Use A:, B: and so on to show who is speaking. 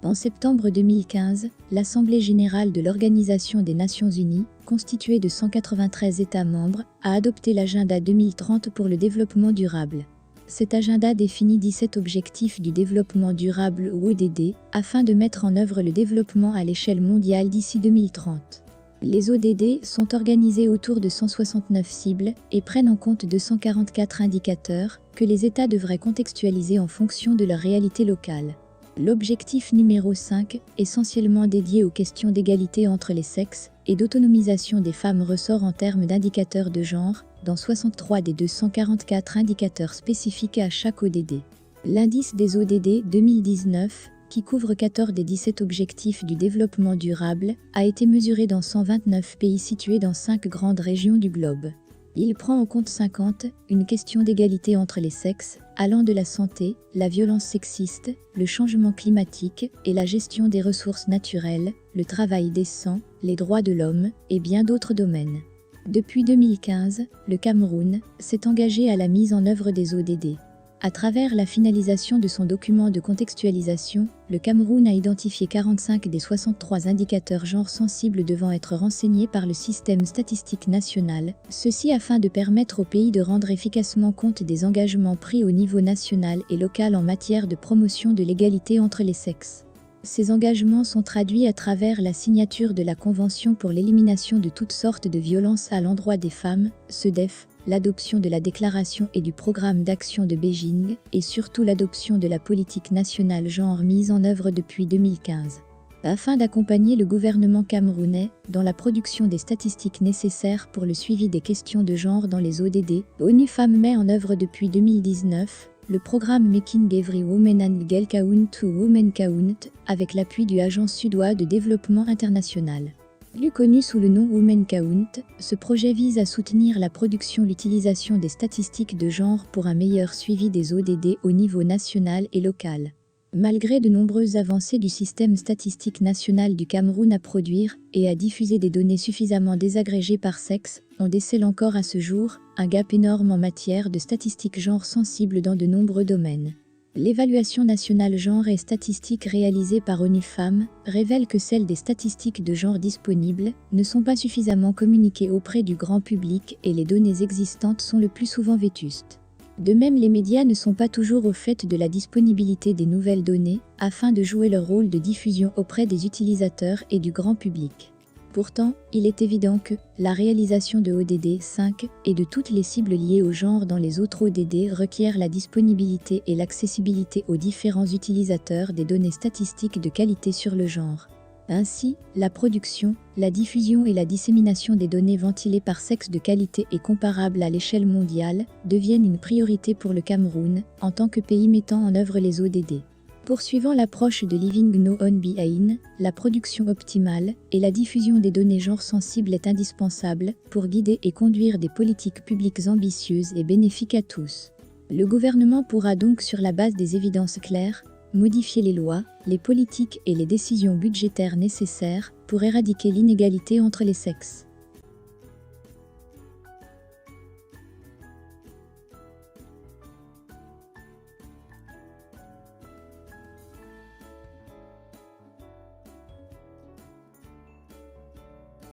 A: En septembre 2015, l'Assemblée générale de l'Organisation des Nations Unies, constituée de 193 États membres, a adopté l'Agenda 2030 pour le développement durable. Cet agenda définit 17 objectifs du développement durable ou ODD, afin de mettre en œuvre le développement à l'échelle mondiale d'ici 2030. Les ODD sont organisés autour de 169 cibles et prennent en compte 244 indicateurs que les États devraient contextualiser en fonction de leur réalité locale. L'objectif numéro 5, essentiellement dédié aux questions d'égalité entre les sexes et d'autonomisation des femmes, ressort en termes d'indicateurs de genre, dans 63 des 244 indicateurs spécifiques à chaque ODD. L'indice des ODD 2019, qui couvre 14 des 17 objectifs du développement durable, a été mesuré dans 129 pays situés dans 5 grandes régions du globe. Il prend en compte 50, une question d'égalité entre les sexes, allant de la santé, la violence sexiste, le changement climatique et la gestion des ressources naturelles, le travail décent, les droits de l'homme et bien d'autres domaines. Depuis 2015, le Cameroun s'est engagé à la mise en œuvre des ODD. À travers la finalisation de son document de contextualisation, le Cameroun a identifié 45 des 63 indicateurs genre sensibles devant être renseignés par le système statistique national, ceci afin de permettre au pays de rendre efficacement compte des engagements pris au niveau national et local en matière de promotion de l'égalité entre les sexes. Ces engagements sont traduits à travers la signature de la Convention pour l'élimination de toutes sortes de violences à l'endroit des femmes, CEDEF, l'adoption de la déclaration et du programme d'action de Beijing, et surtout l'adoption de la politique nationale genre mise en œuvre depuis 2015. Afin d'accompagner le gouvernement camerounais dans la production des statistiques nécessaires pour le suivi des questions de genre dans les ODD, ONU Femmes met en œuvre depuis 2019 le programme Making Every Woman and Girl Count to Women Count, avec l'appui du Agence suédois de développement international. Plus connu sous le nom Women Count, ce projet vise à soutenir la production et l'utilisation des statistiques de genre pour un meilleur suivi des ODD au niveau national et local. Malgré de nombreuses avancées du système statistique national du Cameroun à produire et à diffuser des données suffisamment désagrégées par sexe, on décèle encore à ce jour un gap énorme en matière de statistiques genre sensibles dans de nombreux domaines. L'évaluation nationale genre et statistique réalisée par ONU Femmes révèle que celles des statistiques de genre disponibles ne sont pas suffisamment communiquées auprès du grand public et les données existantes sont le plus souvent vétustes. De même, les médias ne sont pas toujours au fait de la disponibilité des nouvelles données afin de jouer leur rôle de diffusion auprès des utilisateurs et du grand public. Pourtant, il est évident que la réalisation de ODD 5 et de toutes les cibles liées au genre dans les autres ODD requiert la disponibilité et l'accessibilité aux différents utilisateurs des données statistiques de qualité sur le genre. Ainsi, la production, la diffusion et la dissémination des données ventilées par sexe de qualité et comparables à l'échelle mondiale deviennent une priorité pour le Cameroun, en tant que pays mettant en œuvre les ODD. Poursuivant l'approche de Living No On Behind, la production optimale et la diffusion des données genre sensibles est indispensable pour guider et conduire des politiques publiques ambitieuses et bénéfiques à tous. Le gouvernement pourra donc, sur la base des évidences claires, modifier les lois, les politiques et les décisions budgétaires nécessaires pour éradiquer l'inégalité entre les sexes.